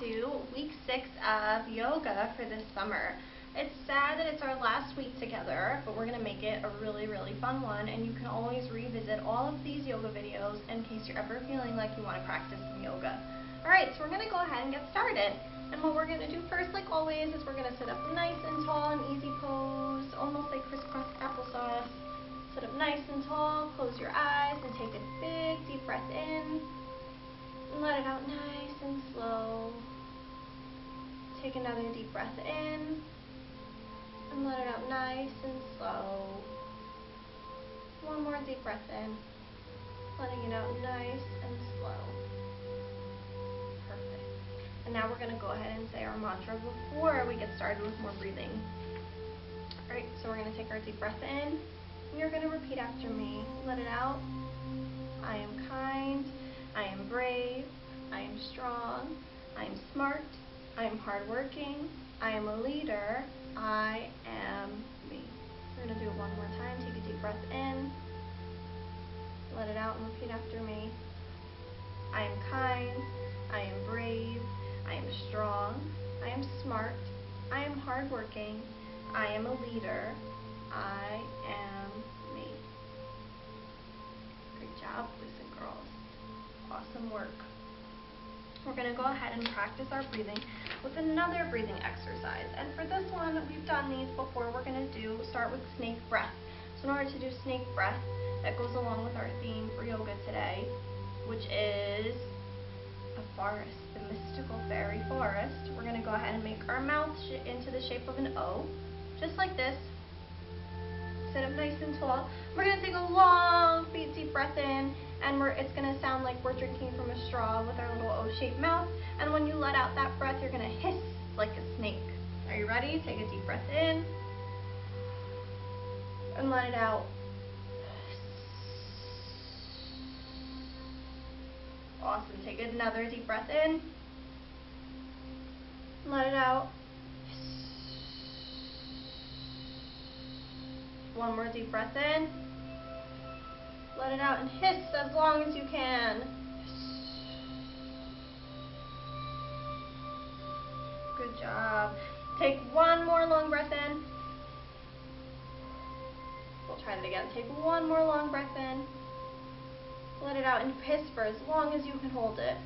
into week 6 of yoga for this summer. It's sad that it's our last week together, but we're going to make it a really, really fun one, and you can always revisit all of these yoga videos in case you're ever feeling like you want to practice some yoga. Alright, so we're going to go ahead and get started. And what we're going to do first, like always, is we're going to sit up nice and tall and easy pose, almost like crisscross applesauce. Sit up nice and tall, close your eyes, and take a big deep breath in. And let it out nice and slow. Take another deep breath in. And let it out nice and slow. One more deep breath in. Letting it out nice and slow. Perfect. And now we're going to go ahead and say our mantra before we get started with more breathing. Alright, so we're going to take our deep breath in. And you're going to repeat after me. Let it out. I am kind. I am brave. I am strong. I am smart. I am hardworking. I am a leader. I am me. We're going to do it one more time. Take a deep breath in. Let it out and repeat after me. I am kind. I am brave. I am strong. I am smart. I am hardworking. I am a leader. I am me. Great job, boys and girls. Awesome work. We're going to go ahead and practice our breathing with another breathing exercise. And for this one, we've done these before. We're going to start with snake breath. So in order to do snake breath, that goes along with our theme for yoga today, which is a forest, the mystical fairy forest. We're going to go ahead and make our mouth into the shape of an O, just like this. Sit up nice and tall. We're going to take a long, deep breath in, and it's going to sound like we're drinking from a straw with our little O-shaped mouth. And when you let out that breath, you're going to hiss like a snake. Are you ready? Take a deep breath in, and let it out. Awesome. Take another deep breath in, let it out. One more deep breath in, let it out, and hiss as long as you can. Good job. Take one more long breath in. We'll try that again. Take one more long breath in. Let it out and hiss for as long as you can hold it.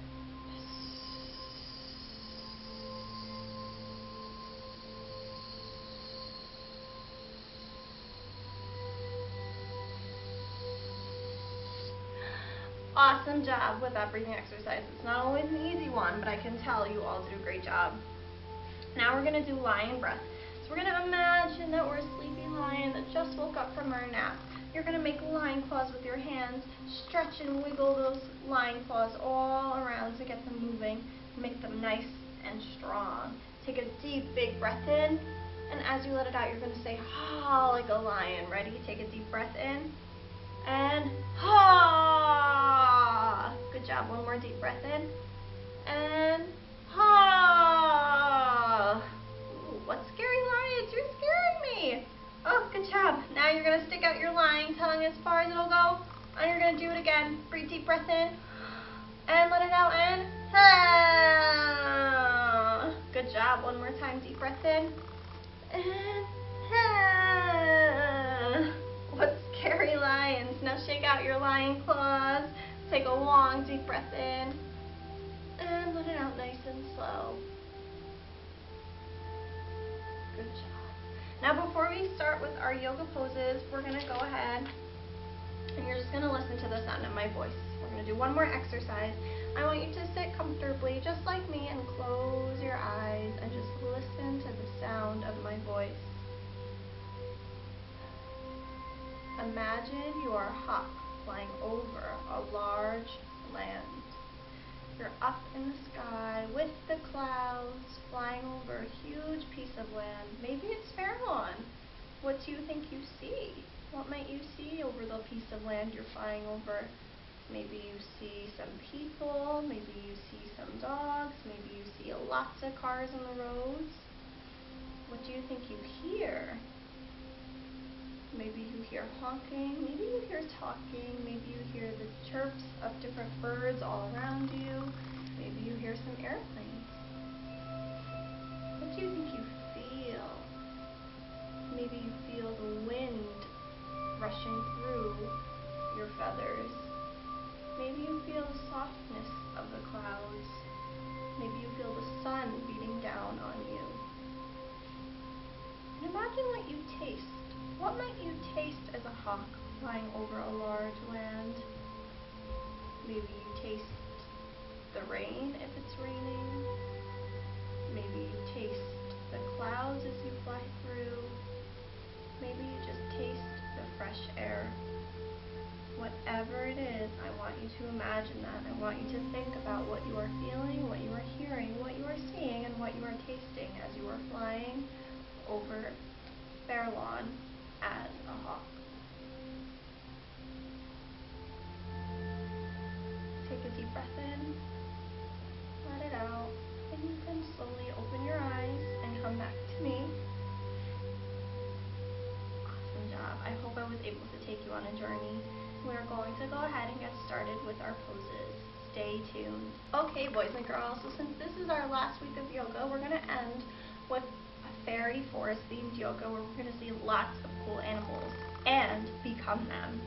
Awesome job with that breathing exercise. It's not always an easy one, but I can tell you all did a great job. Now we're going to do lion breath. So we're going to imagine that we're a sleepy lion that just woke up from our nap. You're going to make lion claws with your hands. Stretch and wiggle those lion claws all around to get them moving. Make them nice and strong. Take a deep, big breath in. And as you let it out, you're going to say, ha, like a lion. Ready? Take a deep breath in. And ha. Good job. One more deep breath in. And ha. Ooh, what scary lions? You're scaring me. Oh, good job. Now you're going to stick out your lying tongue as far as it'll go. And you're going to do it again. Breathe deep breath in. And let it out. And ha. Good job. One more time. Deep breath in. And ha. What scary lions. Now shake out your lion claws. Take a long, deep breath in. And let it out nice and slow. Good job. Now before we start with our yoga poses, we're going to go ahead and you're just going to listen to the sound of my voice. We're going to do one more exercise. I want you to sit comfortably just like me and close your eyes and just listen to the sound of my voice. Imagine you are a hawk flying over a large land. You're up in the sky with the clouds, flying over a huge piece of land. Maybe it's Fairlawn. What do you think you see? What might you see over the piece of land you're flying over? Maybe you see some people, maybe you see some dogs, maybe you see lots of cars on the roads. What do you think you hear? Maybe you hear honking, maybe you hear talking, maybe you hear the chirps of different birds all around you, maybe you hear some airplanes. hawk flying over a large land. Maybe you taste the rain if it's raining. Maybe you taste the clouds as you fly through. Maybe you just taste the fresh air. Whatever it is, I want you to imagine that. I want you to think about what you are feeling, what you are hearing, what you are seeing, and what you are tasting as you are flying over their lawn as a hawk. Take a deep breath in, let it out, and you can slowly open your eyes and come back to me. Awesome job. I hope I was able to take you on a journey. We're going to go ahead and get started with our poses. Stay tuned. Okay, boys and girls, so since this is our last week of yoga, we're going to end with a fairy forest themed yoga where we're going to see lots of cool animals and become them.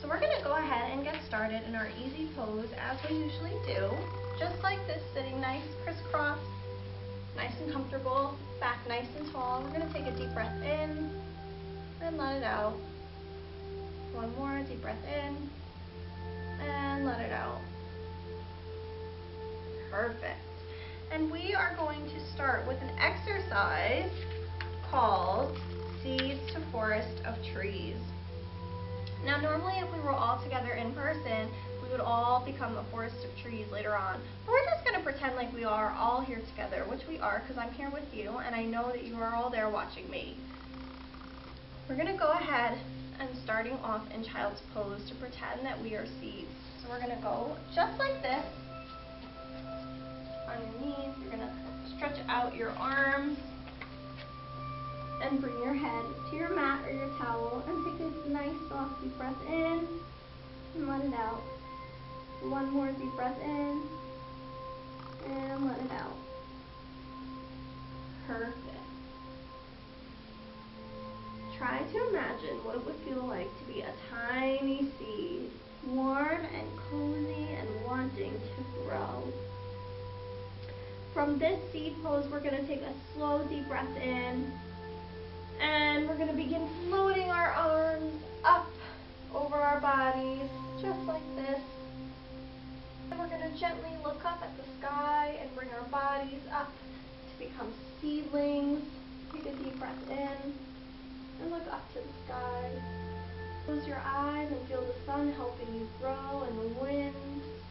So we're going to go ahead and get started in our easy pose as we usually do. Just like this, sitting nice, crisscross, nice and comfortable, back nice and tall. We're going to take a deep breath in and let it out. One more, deep breath in, and let it out. Perfect. And we are going to start with an exercise called Seeds to Forest of Trees. Now normally if we were all together in person, we would all become a forest of trees later on. But we're just going to pretend like we are all here together, which we are because I'm here with you and I know that you are all there watching me. We're going to go ahead and starting off in child's pose to pretend that we are seeds. So we're going to go just like this. On your knees, you're going to stretch out your arms and bring your head to your mat or your towel and take a nice soft deep breath in and let it out. One more deep breath in and let it out. Perfect. Try to imagine what it would feel like to be a tiny seed, warm and cozy and wanting to grow. From this seed pose, we're going to take a slow deep breath in, and we're going to begin floating our arms up over our bodies, just like this. And we're going to gently look up at the sky and bring our bodies up to become seedlings. Take a deep breath in. And look up to the sky. Close your eyes and feel the sun helping you grow and the wind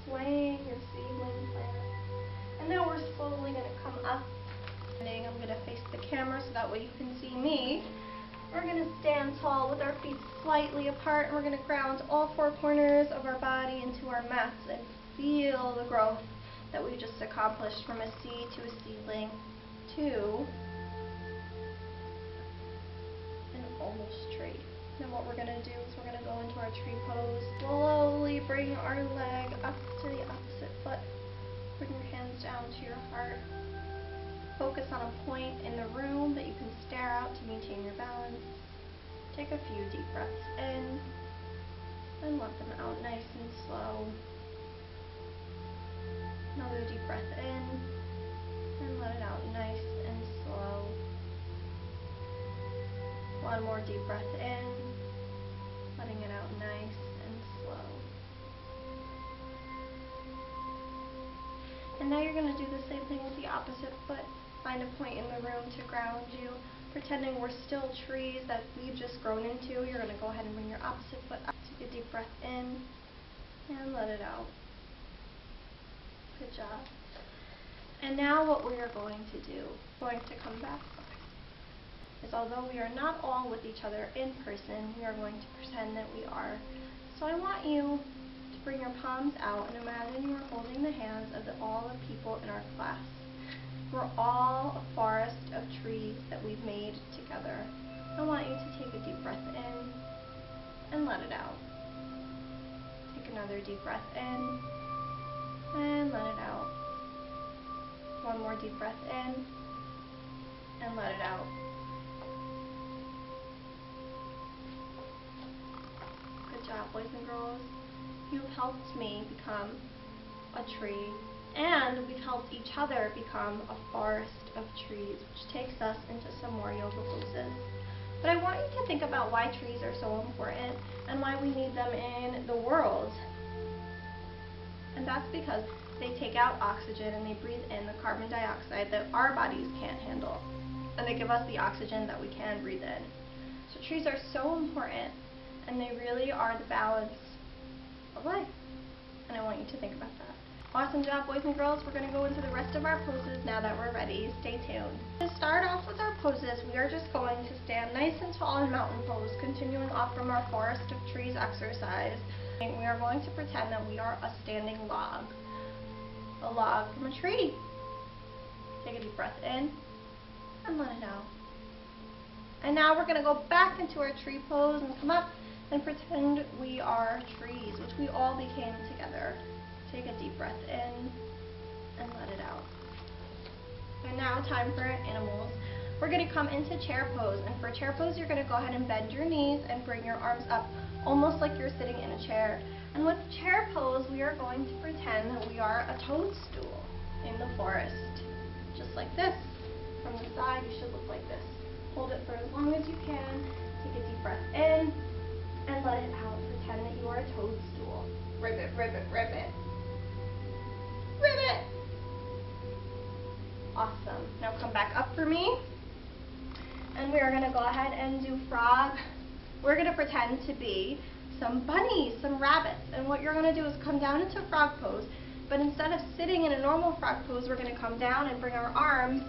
swaying your seedling plant. And now we're slowly going to come up. I'm going to face the camera so that way you can see me. We're going to stand tall with our feet slightly apart, and we're going to ground all four corners of our body into our mats and feel the growth that we just accomplished from a seed to a seedling to almost tree. Then what we're going to do is we're going to go into our tree pose. Slowly bring our leg up to the opposite foot. Bring your hands down to your heart. Focus on a point in the room that you can stare out to maintain your balance. Take a few deep breaths in and let them out nice and slow. Another deep breath in and let it out nice and slow. One more deep breath in, letting it out nice and slow. And now you're going to do the same thing with the opposite foot. Find a point in the room to ground you, pretending we're still trees that we've just grown into. You're going to go ahead and bring your opposite foot up. Take a deep breath in and let it out. Good job. And now what we are going to do, going to come back, is although we are not all with each other in person, we are going to pretend that we are. So I want you to bring your palms out and imagine you are holding the hands of all the people in our class. We're all a forest of trees that we've made together. I want you to take a deep breath in and let it out. Take another deep breath in and let it out. One more deep breath in and let it out. Good job, boys and girls. You've helped me become a tree, and we've helped each other become a forest of trees, which takes us into some more yoga poses. But I want you to think about why trees are so important and why we need them in the world. And that's because they take out oxygen and they breathe in the carbon dioxide that our bodies can't handle. And they give us the oxygen that we can breathe in. So trees are so important, and they really are the balance of life. And I want you to think about that. Awesome job, boys and girls. We're going to go into the rest of our poses now that we're ready. Stay tuned. To start off with our poses, we are just going to stand nice and tall in mountain pose, continuing off from our forest of trees exercise. And we are going to pretend that we are a standing log. A log from a tree. Take a deep breath in and let it out. And now we're going to go back into our tree pose and come up and pretend we are trees, which we all became together. Take a deep breath in and let it out. And now time for animals. We're going to come into chair pose, and for chair pose you're going to go ahead and bend your knees and bring your arms up almost like you're sitting in a chair. And with chair pose we are going to pretend that we are a toadstool in the forest. Just like this. From the side you should look like this. Hold it for as long as you can. Take a deep breath in and let it out. Pretend that you are a toadstool. Ribbit, ribbit, ribbit. Ribbit! Awesome. Now come back up for me. And we are going to go ahead and do frog. We're going to pretend to be some bunnies, some rabbits. And what you're going to do is come down into frog pose. But instead of sitting in a normal frog pose, we're going to come down and bring our arms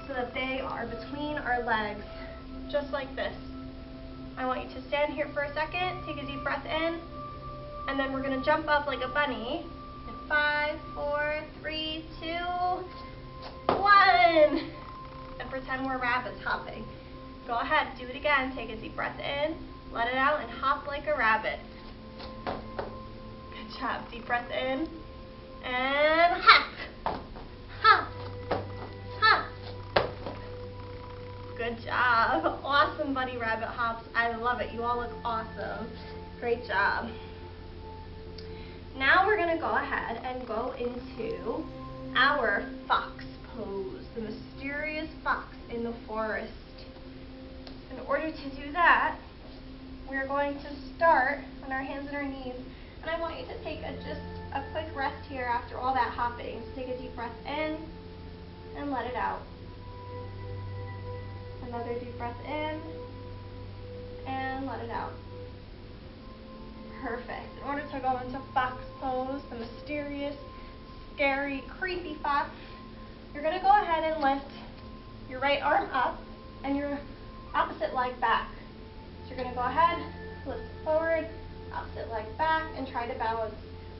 so that they are between our legs. Just like this. I want you to stand here for a second. Take a deep breath in. And then we're going to jump up like a bunny. In 5, 4, 3, 2, 1. And pretend we're rabbits hopping. Go ahead, do it again. Take a deep breath in, let it out, and hop like a rabbit. Good job. Deep breath in, and hop. Hop. Hop. Good job. Awesome bunny rabbit hops. I love it. You all look awesome. Great job. Now we're going to go ahead and go into our fox pose, the mysterious fox in the forest. In order to do that, we're going to start on our hands and our knees. And I want you to take just a quick rest here after all that hopping. So take a deep breath in and let it out. Another deep breath in and let it out. Perfect. In order to go into fox pose, the mysterious, scary, creepy fox, you're going to go ahead and lift your right arm up and your opposite leg back. So you're going to go ahead, lift it forward, opposite leg back, and try to balance.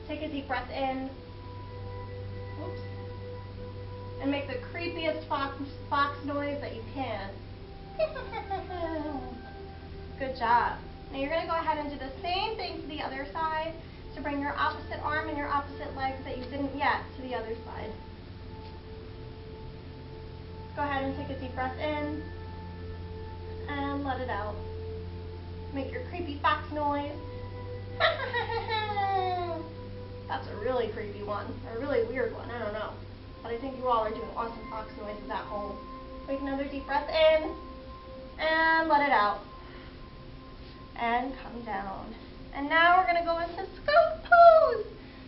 Take a deep breath in. Oops. And make the creepiest fox noise that you can. Good job. Now you're going to go ahead and do the same thing to the other side. So bring your opposite arm and your opposite leg that you didn't yet to the other side. Go ahead and take a deep breath in and let it out. Make your creepy fox noise. That's a really creepy one, or a really weird one, I don't know. But I think you all are doing awesome fox noises at home. Take another deep breath in and let it out. And come down. And now we're going to go into skunk pose.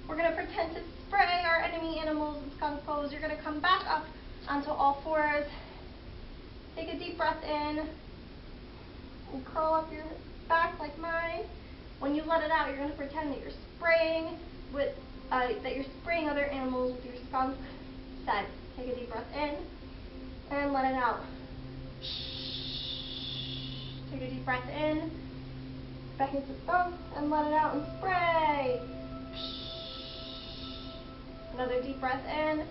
We're going to pretend to spray our enemy animals in skunk pose. You're going to come back up onto all fours. Take a deep breath in and curl up your back like mine. When you let it out, you're going to pretend that you're spraying other animals with your skunk scent. Take a deep breath in and let it out. Take a deep breath in, back into skunk, and let it out and spray. Another deep breath in,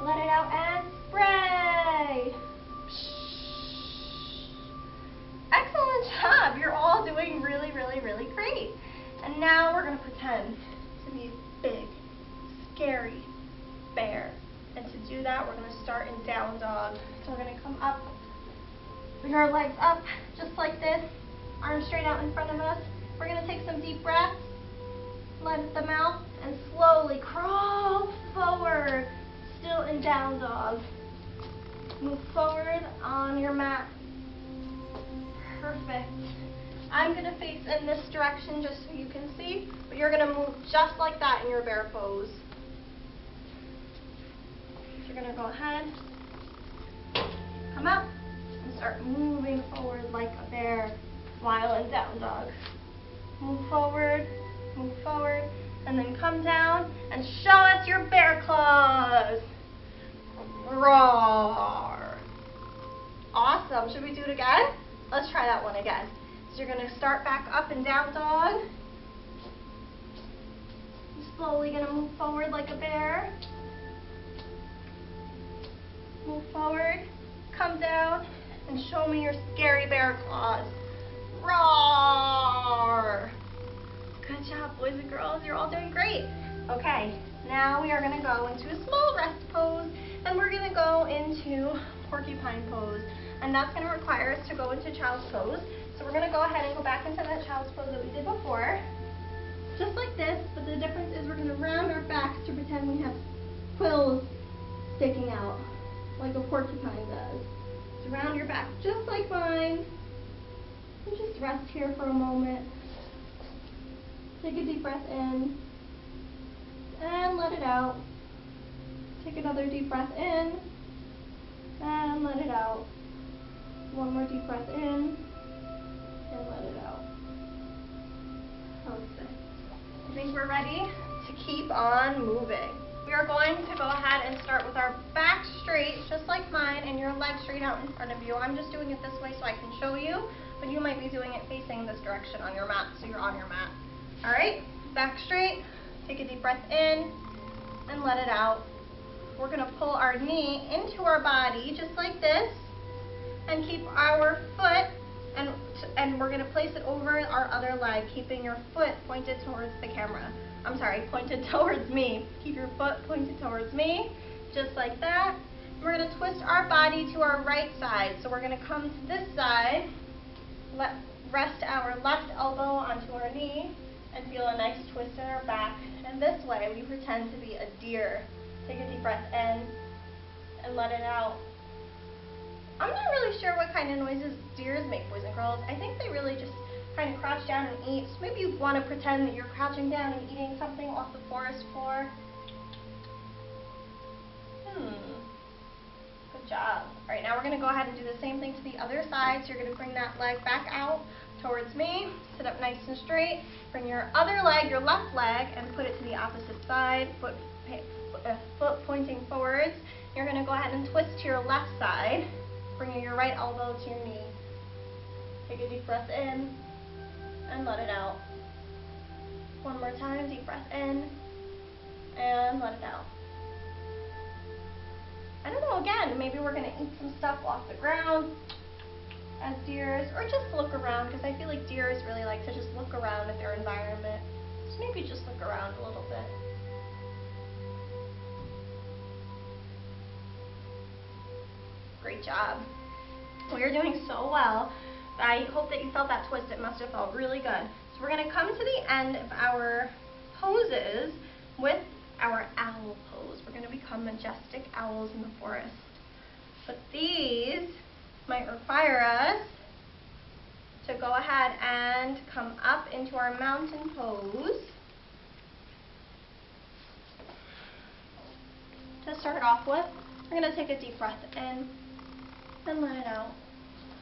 let it out and spray. Excellent job. You're all doing really, really, really great. And now we're going to pretend to be a big, scary bear. And to do that, we're going to start in down dog. So we're going to come up, bring our legs up just like this, arms straight out in front of us. We're going to take some deep breaths, let them out, and slowly crawl forward, still in down dog. Move forward on your mat. Perfect. I'm going to face in this direction just so you can see, but you're going to move just like that in your bear pose. You're going to go ahead, come up, and start moving forward like a bear while in down dog. Move forward, and then come down and show us your bear claws. Roar. Awesome. Should we do it again? Let's try that one again. So you're going to start back up and down dog. You're slowly going to move forward like a bear. Move forward, come down, and show me your scary bear claws. Roar! Good job, boys and girls. You're all doing great. Okay, now we are going to go into a small rest pose, and we're going to go into porcupine pose. And that's going to require us to go into child's pose. So we're going to go ahead and go back into that child's pose that we did before. Just like this, but the difference is we're going to round our backs to pretend we have quills sticking out, like a porcupine does. So round your back just like mine. And just rest here for a moment. Take a deep breath in. And let it out. Take another deep breath in. And let it out. One more deep breath in. And let it out. Perfect. I think we're ready to keep on moving. We are going to go ahead and start with our back straight, just like mine, and your legs straight out in front of you. I'm just doing it this way so I can show you, but you might be doing it facing this direction on your mat, so you're on your mat. All right, back straight, take a deep breath in, and let it out. We're going to pull our knee into our body, just like this, and keep our foot, and we're going to place it over our other leg, keeping your foot pointed towards the camera. I'm sorry, pointed towards me. Keep your foot pointed towards me, just like that. We're going to twist our body to our right side. So we're going to come to this side, rest our left elbow onto our knee, and feel a nice twist in our back. And this way, we pretend to be a deer. Take a deep breath in, and let it out. I'm not really sure what kind of noises deers make, boys and girls. I think they really just kind of crouch down and eat. So maybe you want to pretend that you're crouching down and eating something off the forest floor. Good job. All right, now we're going to go ahead and do the same thing to the other side. So you're going to bring that leg back out towards me. Sit up nice and straight. Bring your other leg, your left leg, and put it to the opposite side. Foot pointing forwards. You're going to go ahead and twist to your left side, bringing your right elbow to your knee. Take a deep breath in, and let it out. One more time, deep breath in, and let it out. I don't know, again, maybe we're going to eat some stuff off the ground as deers, or just look around, because I feel like deers really like to just look around at their environment. So maybe just look around a little bit. Great job. Well, you're doing so well. I hope that you felt that twist. It must have felt really good. So we're going to come to the end of our poses with our owl pose. We're going to become majestic owls in the forest. But these might require us to go ahead and come up into our mountain pose. To start off with, we're going to take a deep breath in and let it out.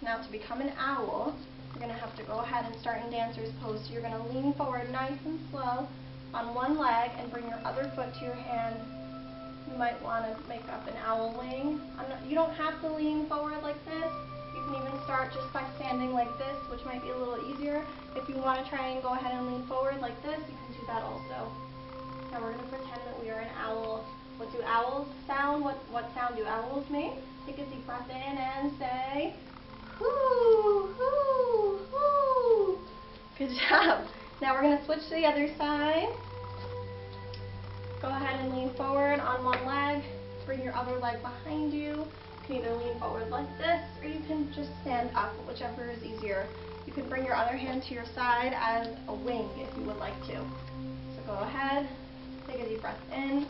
Now to become an owl, you're going to have to go ahead and start in dancer's pose. So you're going to lean forward nice and slow on one leg and bring your other foot to your hand. You might want to make up an owl wing. You don't have to lean forward like this. You can even start just by standing like this, which might be a little easier. If you want to try and go ahead and lean forward like this, you can do that also. Now we're going to pretend that we are an owl. What do owls sound? What sound do owls make? Take a deep breath in and say, hoo, hoo, hoo. Good job. Now we're going to switch to the other side. Go ahead and lean forward on one leg. Bring your other leg behind you. You can either lean forward like this, or you can just stand up, whichever is easier. You can bring your other hand to your side as a wing if you would like to. So go ahead, take a deep breath in,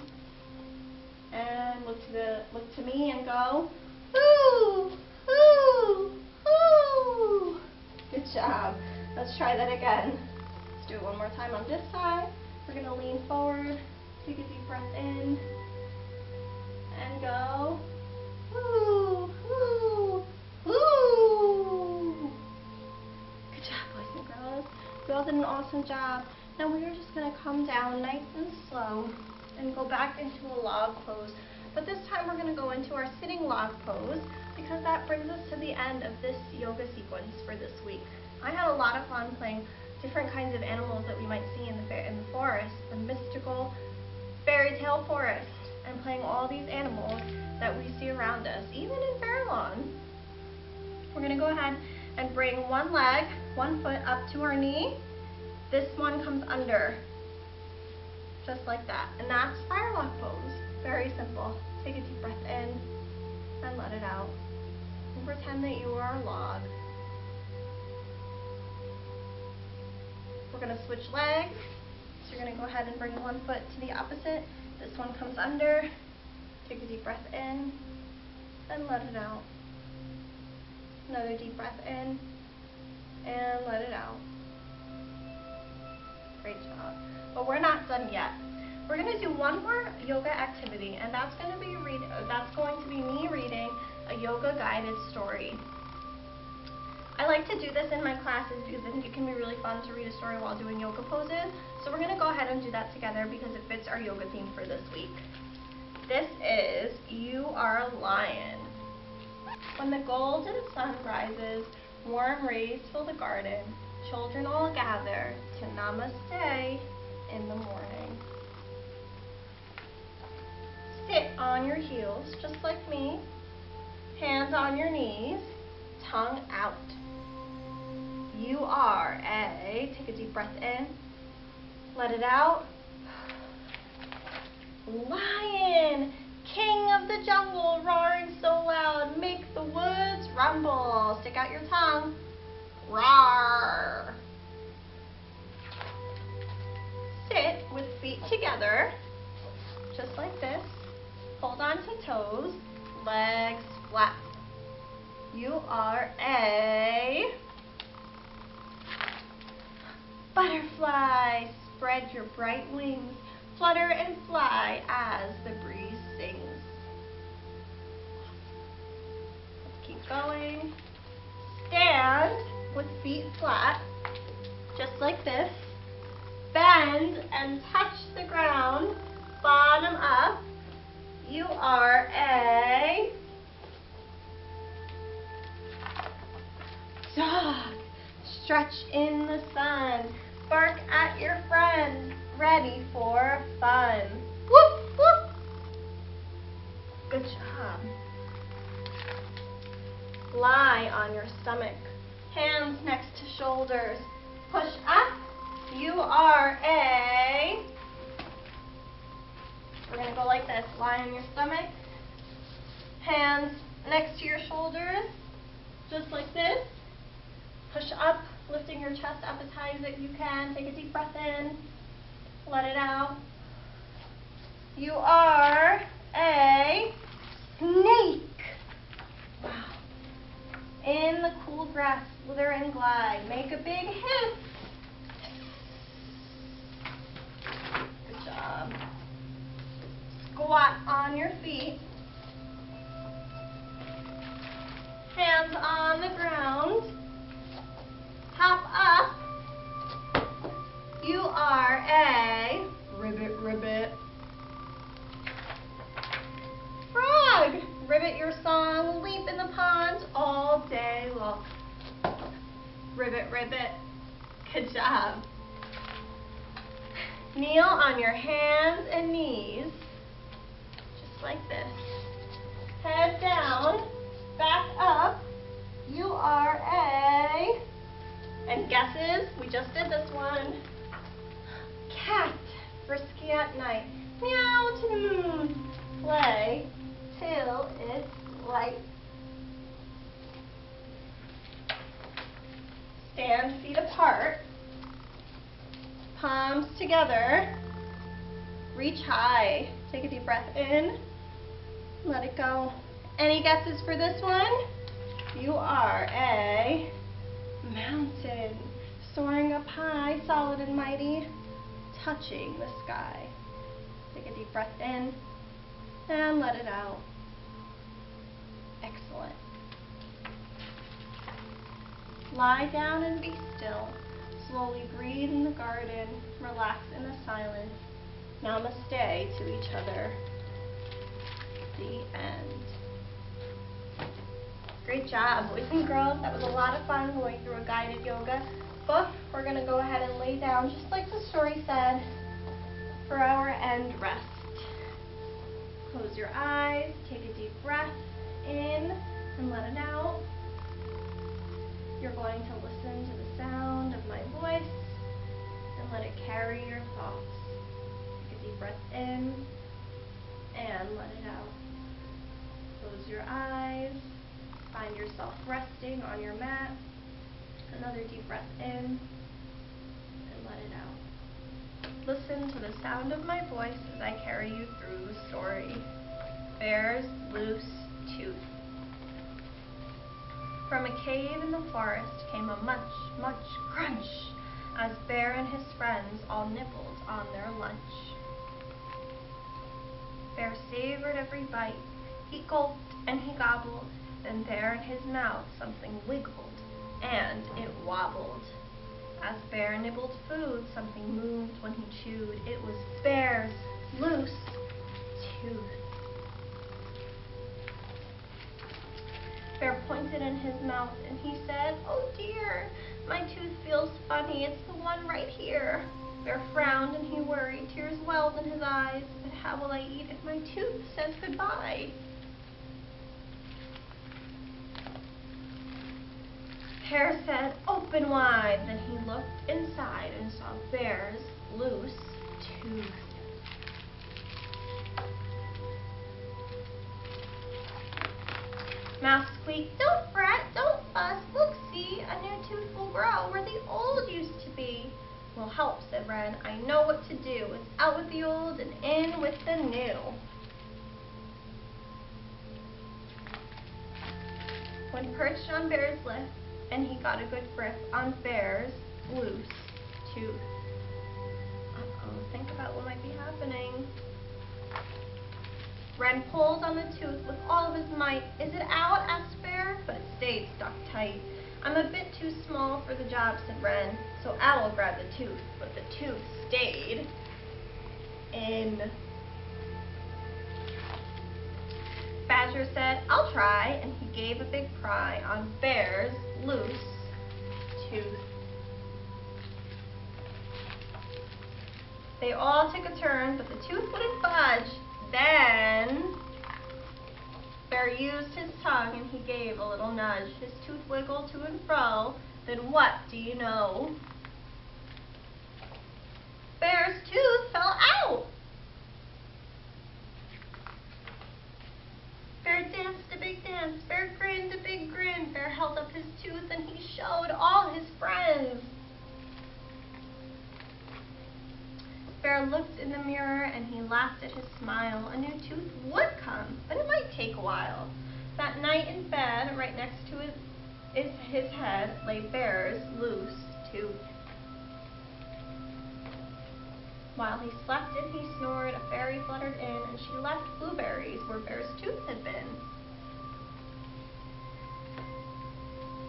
and look to me and go, hoo, hoo, hoo. try that again. Let's do it one more time on this side. We're going to lean forward, take a deep breath in, and go. Woo, woo, woo. Good job, boys and girls. You all did an awesome job. Now we're just going to come down nice and slow and go back into a log pose. But this time we're going to go into our sitting log pose because that brings us to the end of this yoga sequence for this week. I had a lot of fun playing different kinds of animals that we might see in the forest, the mystical fairy tale forest, and playing all these animals that we see around us, even in Fairlawn. We're going to go ahead and bring one leg, one foot up to our knee. This one comes under, just like that. And that's firelog pose. Very simple. Take a deep breath in and let it out. And pretend that you are a log. We're going to switch legs. So you're going to go ahead and bring one foot to the opposite. This one comes under. Take a deep breath in and let it out. Another deep breath in and let it out. Great job. But we're not done yet. We're going to do one more yoga activity, and that's going to be me reading a yoga guided story. I like to do this in my classes because I think it can be really fun to read a story while doing yoga poses. So we're going to go ahead and do that together because it fits our yoga theme for this week. This is You Are a Lion. When the golden sun rises, warm rays fill the garden. Children all gather to namaste in the morning. Sit on your heels, just like me. Hands on your knees, tongue out. You are a, take a deep breath in, let it out. Lion, king of the jungle, roaring so loud, make the woods rumble. Stick out your tongue. Roar. Sit with feet together, just like this. Hold on to toes, legs flat. You are a butterfly. Spread your bright wings, flutter and fly as the breeze sings. Let's keep going. Stand with feet flat, just like this. Bend and touch the ground, bottom up. You are a dog. Stretch in the sun, bark at your friend, ready for fun. Whoop, whoop. Good job. Lie on your stomach, hands next to shoulders. Push up. You are a, we're going to go like this. Lie on your stomach, hands next to your shoulders, just like this. Push up, lifting your chest up as high as you can. Take a deep breath in, let it out. You are a snake. Wow. In the cool grass, slither and glide. Make a big hiss. Good job. Squat on your feet. Hands on the ground. Hop up. You are a ribbit, ribbit. Frog. Ribbit your song, leap in the pond all day long. Ribbit, ribbit. Good job. Kneel on your hands and knees, just like this. Head down, back up. You are a, and guesses, we just did this one. Cat, frisky at night. Meow to the moon. Play till it's light. Stand feet apart. Palms together. Reach high. Take a deep breath in. Let it go. Any guesses for this one? You are a mountain. soaring up high, solid and mighty, touching the sky. Take a deep breath in and let it out. Excellent. Lie down and be still. Slowly breathe in the garden. Relax in the silence. Namaste to each other. The end. Great job, boys and girls. That was a lot of fun going through a guided yoga book. We're going to go ahead and lay down, just like the story said, for our end rest. Close your eyes, take a deep breath in and let it out. You're going to listen to the sound of my voice and let it carry your thoughts. Take a deep breath in and let it out. Close your eyes. Find yourself resting on your mat. Another deep breath in and let it out. Listen to the sound of my voice as I carry you through the story. Bear's loose tooth. From a cave in the forest came a much, much crunch as Bear and his friends all nibbled on their lunch. Bear savored every bite. He gulped and he gobbled. Then there in his mouth something wiggled and it wobbled. As Bear nibbled food, something moved when he chewed. It was Bear's loose tooth. Bear pointed in his mouth and he said, "Oh dear, my tooth feels funny. It's the one right here." Bear frowned and he worried. Tears welled in his eyes. "But how will I eat if my tooth says goodbye?" Bear said, "Open wide." Then he looked inside and saw Bear's loose tooth. Mouse squeaked, "Don't fret, don't fuss. Look, see, a new tooth will grow where the old used to be." "Will help," said Wren. "I know what to do. It's out with the old and in with the new." When perched on Bear's lip, and he got a good grip on Bear's loose tooth. Think about what might be happening. Wren pulled on the tooth with all of his might. "Is it out?" asked Bear, but it stayed stuck tight. "I'm a bit too small for the job," said Wren, "so Owl grabbed the tooth, but the tooth stayed in." Badger said, "I'll try," and he gave a big pry on Bear's loose tooth. They all took a turn, but the tooth wouldn't budge. Then Bear used his tongue and he gave a little nudge. His tooth wiggled to and fro. Then what do you know? Bear's tooth fell out. Bear danced a big dance. Bear grinned a big grin. Bear held up his tooth and he showed all his friends. Bear looked in the mirror and he laughed at his smile. A new tooth would come, but it might take a while. That night in bed, right next to his head, lay Bear's loose tooth. While he slept and he snored, a fairy fluttered in, and she left blueberries where Bear's tooth had been.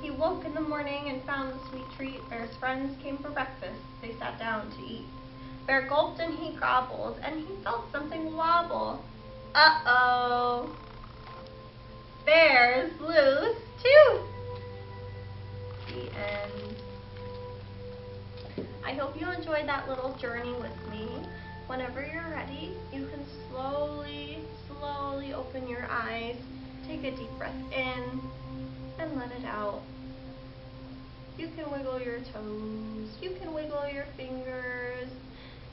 He woke in the morning and found the sweet treat. Bear's friends came for breakfast. They sat down to eat. Bear gulped and he gobbled, and he felt something wobble. Uh-oh! Bear's loose tooth! The end. I hope you enjoyed that little journey with me. Whenever you're ready, you can slowly, slowly open your eyes. Take a deep breath in and let it out. You can wiggle your toes. You can wiggle your fingers.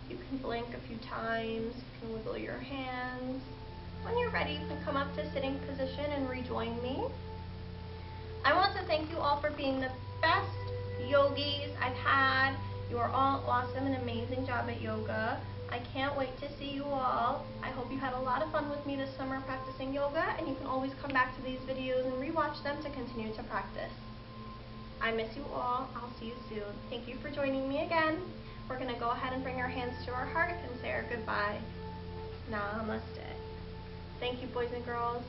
You can blink a few times. You can wiggle your hands. When you're ready, you can come up to sitting position and rejoin me. I want to thank you all for being the best yogis I've had. You are all awesome and amazing job at yoga. I can't wait to see you all. I hope you had a lot of fun with me this summer practicing yoga, and you can always come back to these videos and rewatch them to continue to practice. I miss you all. I'll see you soon. Thank you for joining me again. We're going to go ahead and bring our hands to our heart and say our goodbye. Namaste. Thank you, boys and girls.